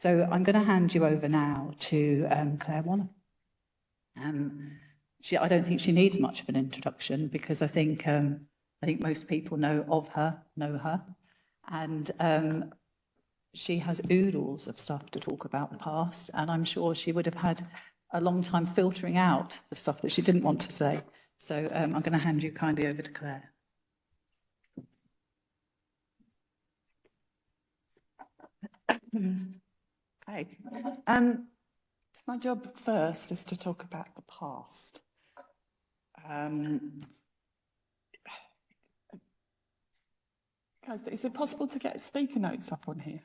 So I'm going to hand you over now to Clare Waller. I don't think she needs much of an introduction because I think most people know her, and she has oodles of stuff to talk about the past, and I'm sure she would have had a long time filtering out the stuff that she didn't want to say. So I'm going to hand you kindly over to Clare. Okay. My job first is to talk about the past. Guys, is it possible to get speaker notes up on here?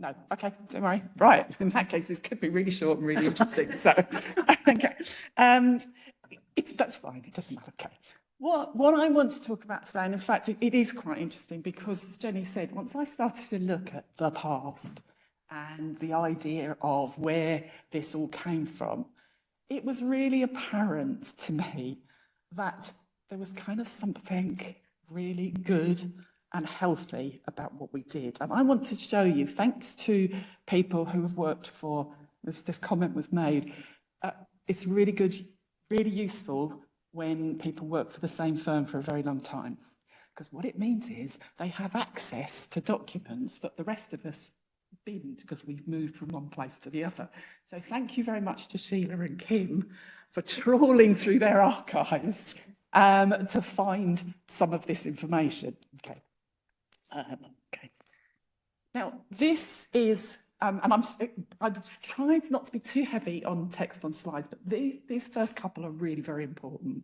No, okay, don't worry. Right, in that case, this could be really short and really interesting. So, okay, that's fine. It doesn't matter. Okay. What I want to talk about today, and in fact, it is quite interesting because, as Jenny said, once I started to look at the past and the idea of where this all came from, it was really apparent to me that there was kind of something really good and healthy about what we did. And I want to show you, thanks to people who have worked for, this comment was made, it's really good, really useful when people work for the same firm for a very long time. Because what it means is they have access to documents that the rest of us didn't, because we've moved from one place to the other. So thank you very much to Sheila and Kim for trawling through their archives to find some of this information. Okay. Okay. Now, this is, and I've tried not to be too heavy on text on slides, but these first couple are really very important.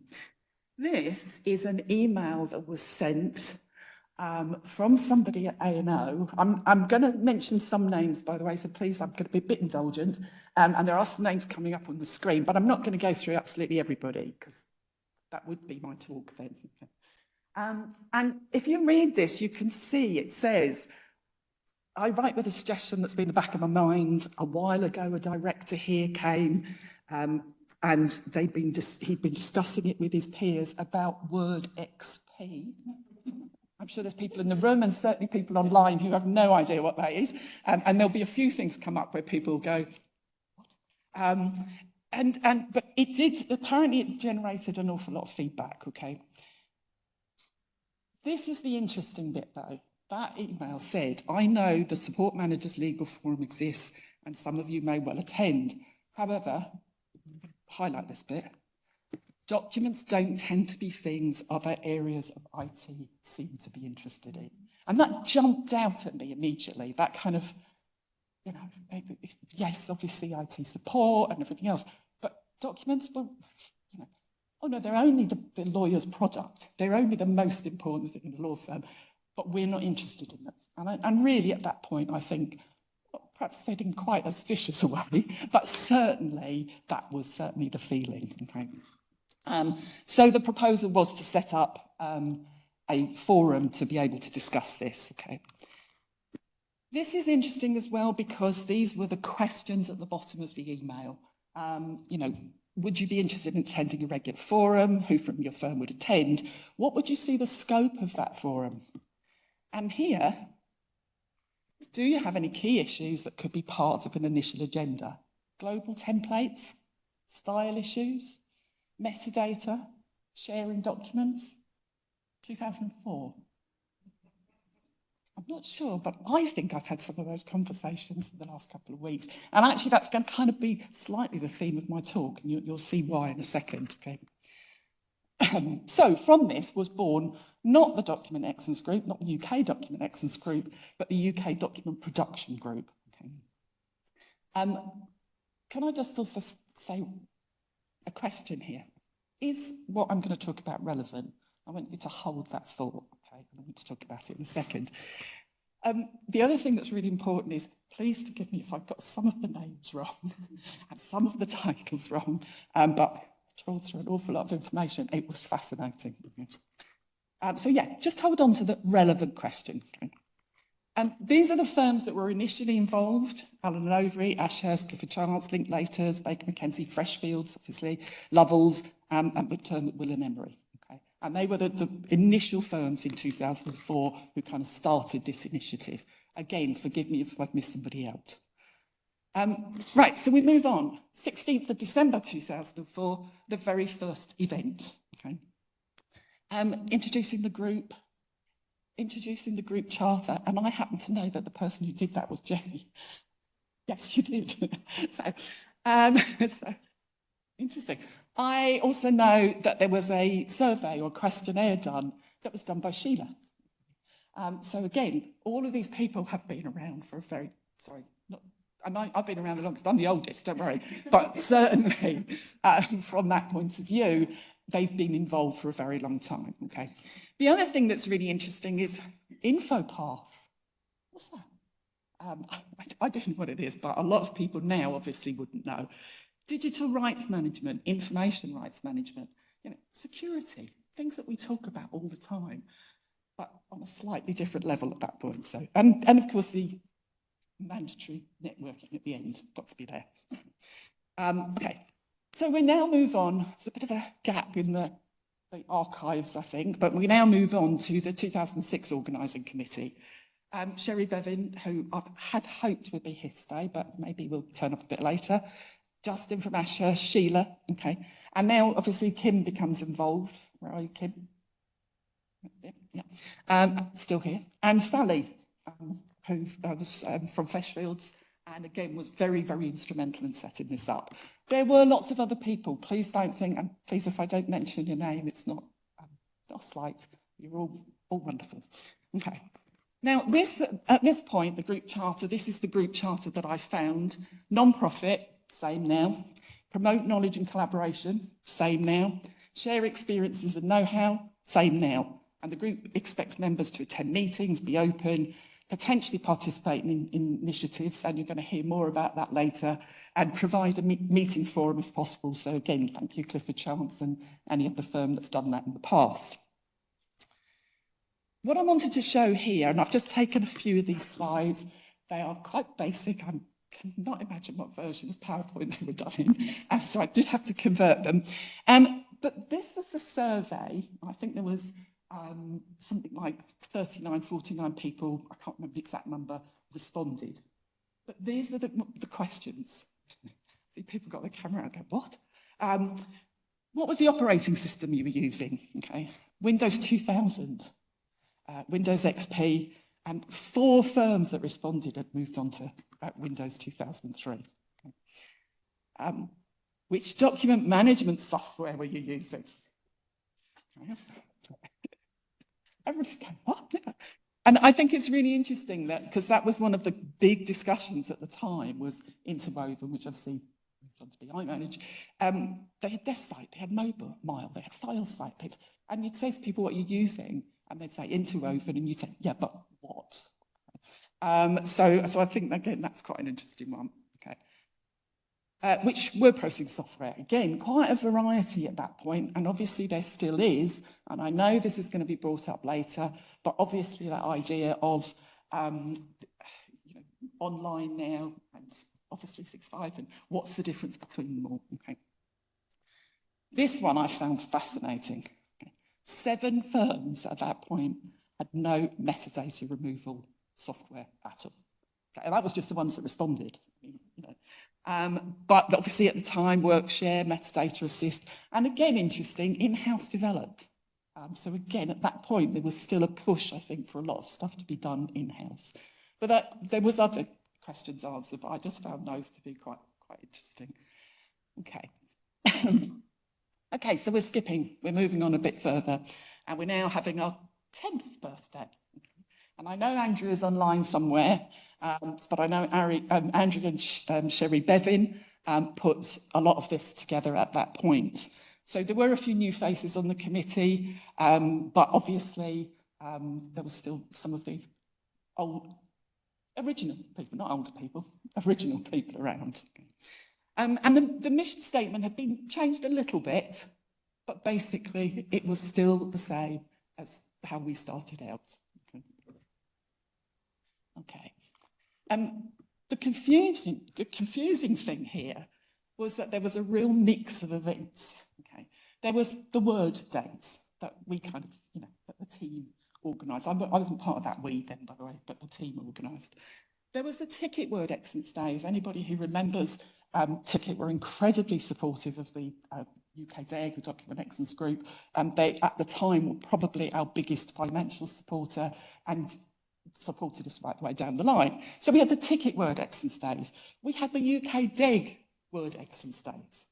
This is an email that was sent from somebody at A&O. I'm going to mention some names, by the way, so please, I'm going to be a bit indulgent. And there are some names coming up on the screen, but I'm not going to go through absolutely everybody, because that would be my talk then. And if you read this, you can see it says, I write with a suggestion that's been in the back of my mind. A while ago, a director here came and he'd been discussing it with his peers about Word XP. I'm sure there's people in the room and certainly people online who have no idea what that is. And there'll be a few things come up where people go, what? But it did, apparently it generated an awful lot of feedback, okay? This is the interesting bit though. That email said, I know the Support Managers Legal Forum exists and some of you may well attend. However, highlight this bit, documents don't tend to be things other areas of IT seem to be interested in. And that jumped out at me immediately, that kind of, you know, yes, obviously IT support and everything else, but documents, well, you know, oh no, they're only the lawyer's product. They're only the most important thing in the law firm, but we're not interested in them. And really at that point, I think, well, perhaps said in quite as vicious a way, but certainly that was certainly the feeling. Okay? So the proposal was to set up a forum to be able to discuss this. Okay. This is interesting as well because these were the questions at the bottom of the email. You know, would you be interested in attending a regular forum? Who from your firm would attend? What would you see the scope of that forum? And here, do you have any key issues that could be part of an initial agenda? Global templates, style issues, metadata, sharing documents? 2004. I'm not sure, but I think I've had some of those conversations in the last couple of weeks. And actually, that's going to kind of be slightly the theme of my talk, and you'll see why in a second. Okay. So from this was born not the Document Excellence Group, not the UK Document Excellence Group, but the UK Document Production Group. Okay. Can I just also say a question here? Is what I'm going to talk about relevant? I want you to hold that thought, okay? I want to talk about it in a second. The other thing that's really important is, please forgive me if I've got some of the names wrong and some of the titles wrong, but I trawled through an awful lot of information. It was fascinating. So yeah, just hold on to the relevant question. Okay? These are the firms that were initially involved: Allen & Overy, Ashurst, Clifford Chance, Linklaters, Baker McKenzie, Freshfields, obviously, Lovells, and McDermott, Will & Emery. Okay? And they were the initial firms in 2004 who kind of started this initiative. Again, forgive me if I've missed somebody out. Right, so we move on. 16th of December 2004, the very first event. Okay. Introducing the group charter, and I happen to know that the person who did that was Jenny. Yes, you did. so interesting. I also know that there was a survey or questionnaire done that was done by Sheila. So again, all of these people have been around for a very, I've been around the longest, I'm the oldest, don't worry, but certainly from that point of view, they've been involved for a very long time, okay? The other thing that's really interesting is InfoPath. What's that? I don't know what it is, but a lot of people now obviously wouldn't know. Digital rights management, information rights management, security, things that we talk about all the time, but on a slightly different level at that point. So, and of course the mandatory networking at the end, got to be there. Okay, so we now move on. There's a bit of a gap in the archives, I think, but we now move on to the 2006 organising committee. Sherry Bevan, who I had hoped would be here today, but maybe will turn up a bit later. Justin from Asher, Sheila, okay. And now obviously Kim becomes involved. Where are you, Kim? Yeah. Still here. And Sally, who was from Freshfields, and again was very, very instrumental in setting this up. There were lots of other people. Please don't think, and please, if I don't mention your name, it's not a slight. You're all wonderful. Okay. Now, at this point, the group charter, this is the group charter that I found. Non-profit, same now. Promote knowledge and collaboration, same now. Share experiences and know-how, same now. And the group expects members to attend meetings, be open, potentially participate in initiatives, and you're going to hear more about that later, and provide a meeting forum if possible. So again, thank you, Clifford Chance, and any other firm that's done that in the past. What I wanted to show here, and I've just taken a few of these slides, they are quite basic. I cannot imagine what version of PowerPoint they were done in, so I did have to convert them. But this was the survey. I think there was something like 39, 49 people, I can't remember the exact number, responded. But these were the questions. See, people got the camera out and go, what? What was the operating system you were using? Okay, Windows 2000, Windows XP, and 4 firms that responded had moved on to Windows 2003. Okay. Which document management software were you using? Everybody's going, what? And I think it's really interesting that, because that was one of the big discussions at the time, was Interwoven, which I've seen moved on to be iManage. They had desk site, they had mobile, they had file site, and you'd say to people what you're using, and they'd say Interwoven, and you'd say, yeah, but what? So I think, again, that's quite an interesting one. Okay. Which word processing software? Again, quite a variety at that point, and obviously there still is, and I know this is going to be brought up later, but obviously that idea of online now and Office 365, and what's the difference between them all? Okay. This one I found fascinating. Okay. 7 firms at that point had no metadata removal software at all. Okay, and that was just the ones that responded. But obviously at the time, Workshare, Metadata Assist, and again, interesting, in-house developed. So again, at that point, there was still a push, I think, for a lot of stuff to be done in-house. But there was other questions answered, but I just found those to be quite interesting. Okay. Okay, so we're moving on a bit further, and we're now having our 10th birthday. And I know Andrew is online somewhere, but I know Andrew and Sherry Bevan put a lot of this together at that point. So there were a few new faces on the committee, but obviously there was still some of the original people, not older people, original people around. And the mission statement had been changed a little bit, but basically it was still the same as how we started out. Okay. The confusing thing here was that there was a real mix of events. Okay. There was the word dates that we kind of, that the team organised. I wasn't part of that we then, by the way, but the team organised. There was the Ticket Word Excellence Days. Anybody who remembers Ticket were incredibly supportive of the UK DEG, the Document Excellence Group. They, at the time, were probably our biggest financial supporter and supported us right the way down the line. So we had the Ticket Word Excellence Days. We had the UK DEG Word Excellence Days.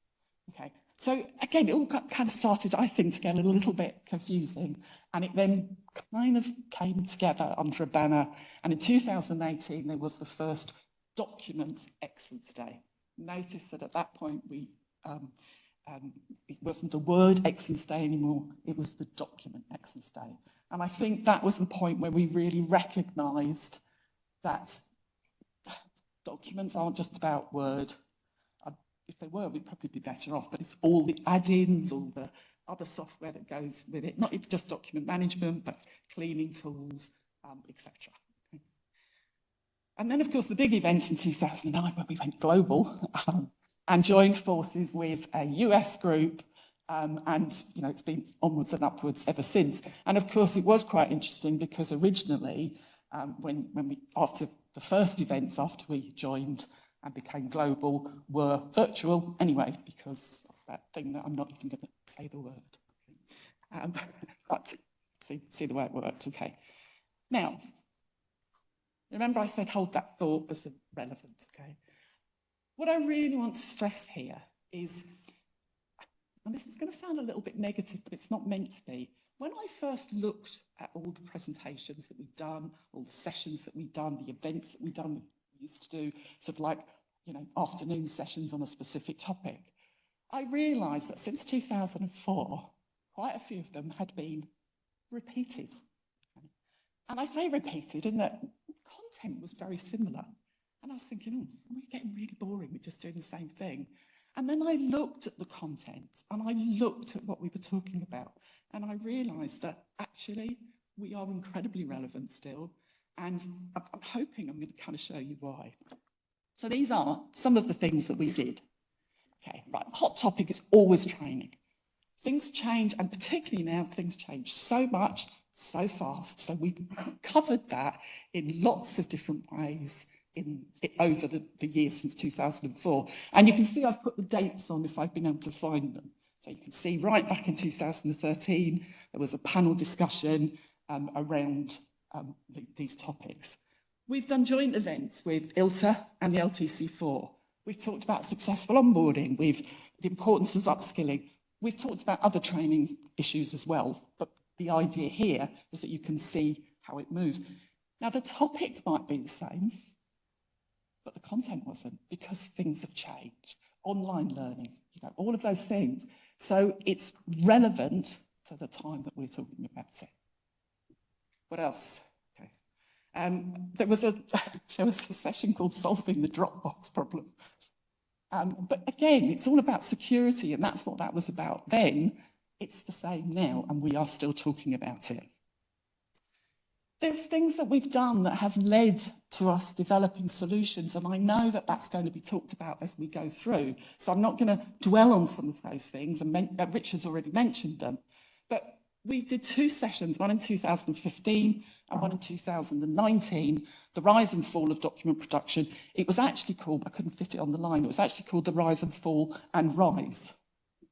Okay. So again, it all kind of started, I think, to get a little bit confusing, and it then kind of came together under a banner. And in 2018, there was the first Document Excellence Day. Notice that at that point, it wasn't the Word Excellence Day anymore, it was the Document Excellence Day. And I think that was the point where we really recognised that documents aren't just about Word. If they were, we'd probably be better off, but it's all the add-ins, all the other software that goes with it, not even just document management, but cleaning tools, etc. Okay. And then, of course, the big event in 2009 when we went global and joined forces with a US group, and it's been onwards and upwards ever since. And of course, it was quite interesting because originally, when we, after the first events after we joined and became global, were virtual anyway, because of that thing that I'm not even going to say the word. But see the way it worked, okay. Now, remember I said hold that thought as relevant, okay. What I really want to stress here is, and this is going to sound a little bit negative, but it's not meant to be. When I first looked at all the presentations that we've done, all the sessions that we've done, the events that we've done, we used to do sort of like, afternoon sessions on a specific topic, I realised that since 2004, quite a few of them had been repeated. And I say repeated in that content was very similar. And I was thinking, we're getting really boring with just doing the same thing. And then I looked at the content and I looked at what we were talking about. And I realised that actually we are incredibly relevant still. And I'm hoping I'm going to kind of show you why. So these are some of the things that we did. Okay, right, hot topic is always training. Things change, and particularly now, things change so much, so fast. So we've covered that in lots of different ways over the years since 2004. And you can see I've put the dates on if I've been able to find them. So you can see right back in 2013, there was a panel discussion around these topics. We've done joint events with ILTA and the LTC4. We've talked about successful onboarding, the importance of upskilling. We've talked about other training issues as well, but the idea here is that you can see how it moves. Now, the topic might be the same, but the content wasn't, because things have changed. Online learning, all of those things. So it's relevant to the time that we're talking about it. What else? Okay. There was a session called Solving the Dropbox Problem. But again, it's all about security, and that's what that was about then. It's the same now, and we are still talking about it. There's things that we've done that have led to us developing solutions, and I know that that's going to be talked about as we go through. So I'm not going to dwell on some of those things, and Richard's already mentioned them. But we did two sessions, one in 2015 and one in 2019, the rise and fall of document production. It was actually called, I couldn't fit it on the line, it was actually called the rise and fall and rise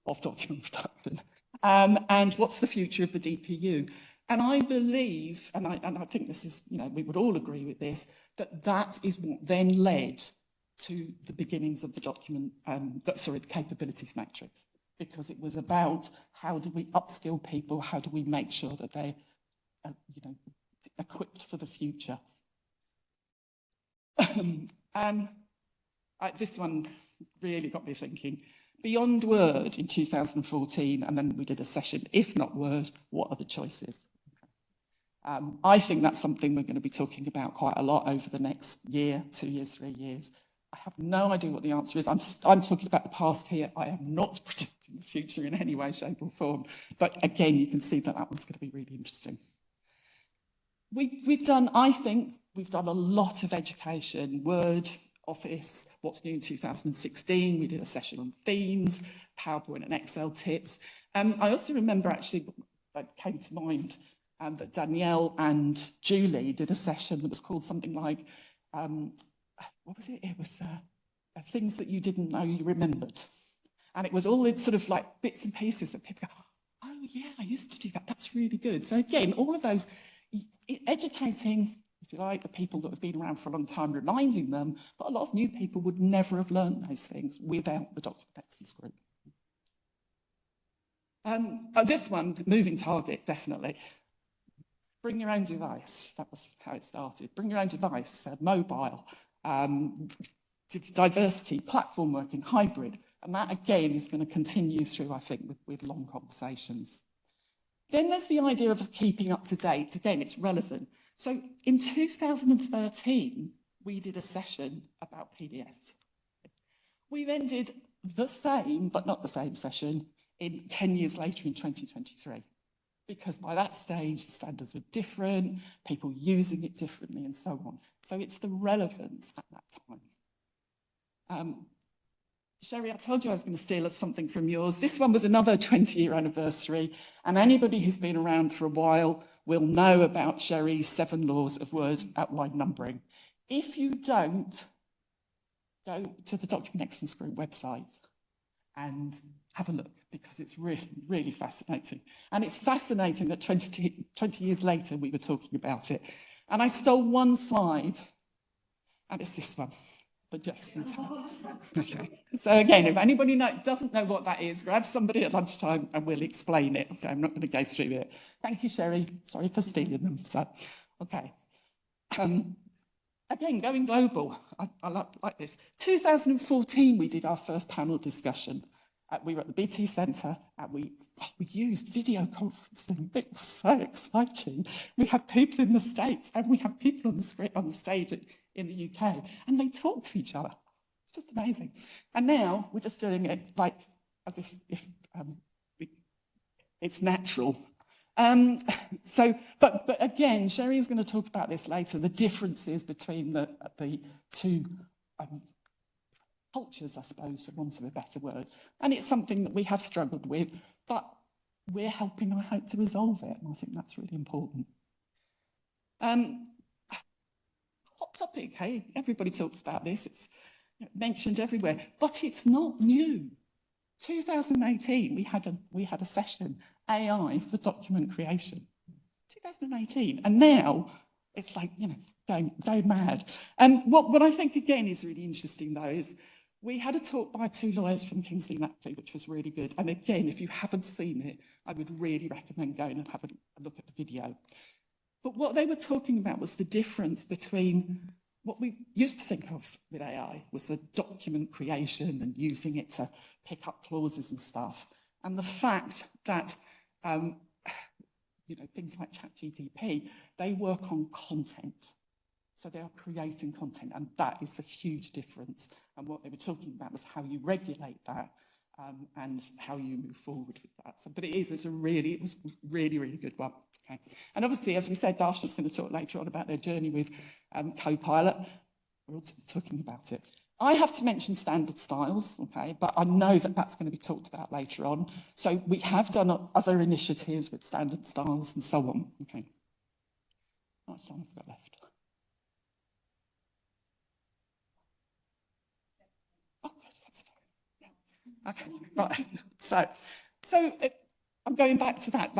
of document production. And what's the future of the DPU? And I believe, and I think this is, we would all agree with this, that is what then led to the beginnings of the document, the capabilities matrix, because it was about how do we upskill people, how do we make sure that they're, equipped for the future. This one really got me thinking. Beyond Word in 2014, and then we did a session, if not Word, what are the choices? I think that's something we're going to be talking about quite a lot over the next year, 2 years, 3 years. I have no idea what the answer is. I'm talking about the past here. I am not predicting the future in any way, shape or form. But again, you can see that one's going to be really interesting. I think we've done a lot of education, Word, Office, what's new in 2016. We did a session on themes, PowerPoint and Excel tips. I also remember actually, that came to mind, that Danielle and Julie did a session that was called something like what was it? It was things that you didn't know you remembered. And it was all in sort of like bits and pieces that people go, oh yeah, I used to do that. That's really good. So again, all of those, educating, if you like, the people that have been around for a long time, reminding them, but a lot of new people would never have learned those things without the Document Excellence Group. This one, moving target, definitely. Bring your own device. That was how it started. Bring your own device, mobile, diversity, platform working, hybrid. And that, again, is going to continue through, I think, with long conversations. Then there's the idea of us keeping up to date. Again, it's relevant. So in 2013, we did a session about PDFs. We then did the same, but not the same session, 10 years later in 2023. Because by that stage, the standards were different, people using it differently, and so on. So it's the relevance at that time. Sherry, I told you I was going to steal us something from yours. This one was another 20-year anniversary, and anybody who's been around for a while will know about Sherry's 7 laws of word outline numbering. If you don't, go to the Document Excellence Group website and have a look, because it's really, really fascinating. And it's fascinating that 20 years later we were talking about it. And I stole one slide, and it's this one. But just in time. Okay. So again, if anybody doesn't know what that is, grab somebody at lunchtime and we'll explain it. Okay, I'm not going to go through it. Thank you, Sherry. Sorry for stealing them. So, okay. Again, going global. I like this. 2014, we did our first panel discussion. We were at the BT Centre and we used video conferencing. It was so exciting. We had people in the States and we had people on the stage in the UK, and they talk to each other. It's just amazing. And now we're just doing it like as if it's natural. But again, Sherry is going to talk about this later, the differences between the two cultures, I suppose, for want of a better word. And it's something that we have struggled with, but we're helping, I hope, to resolve it. And I think that's really important. Hot topic, hey? Everybody talks about this. It's mentioned everywhere, but it's not new. 2018, we had a session, AI for document creation. 2018, and now it's like, going mad. And what I think, again, is really interesting, though, is we had a talk by 2 lawyers from Kingsley and Aptley, which was really good. And again, if you haven't seen it, I would really recommend going and have a look at the video. But what they were talking about was the difference between what we used to think of with AI was the document creation and using it to pick up clauses and stuff. And the fact that, things like ChatGPT, they work on content. So they are creating content, and that is the huge difference. And what they were talking about was how you regulate that and how you move forward with that. So, but it was really, really good one. Okay. And obviously, as we said, Darshna's going to talk later on about their journey with Copilot. We're all talking about it. I have to mention standard styles, okay, but I know that that's going to be talked about later on. So we have done other initiatives with standard styles and so on. Okay. How much time have we got left? Okay, right. So I'm going back to that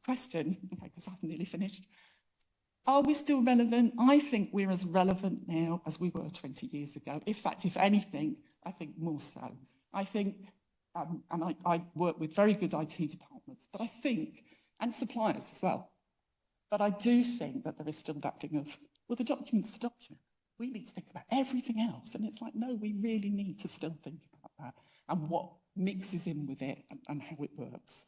question, okay, because I've nearly finished. Are we still relevant? I think we're as relevant now as we were 20 years ago. In fact, if anything, I think more so. I think, and I work with very good IT departments, but I think, and suppliers as well, but I do think that there is still that thing of, well, the document's the document. We need to think about everything else. And it's like, no, we really need to still think about that and what mixes in with it and how it works.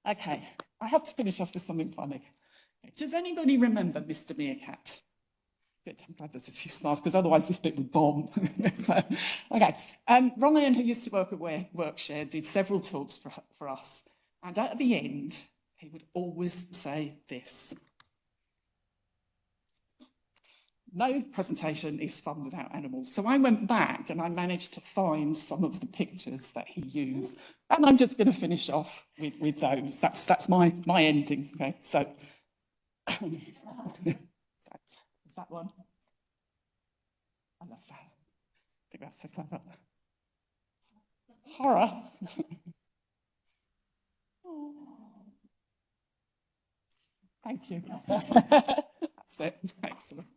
Okay, I have to finish off with something funny. Does anybody remember Mr. Meerkat? Good, I'm glad there's a few smiles, because otherwise this bit would bomb. So, okay, Ryan, who used to work at Workshare, did several talks for us. And at the end, he would always say this: no presentation is fun without animals. So I went back and I managed to find some of the pictures that he used. And I'm just going to finish off with those. That's my ending. Okay, so Is that one? I love that. I think that's so clever. Horror. Thank you. That's it. Excellent.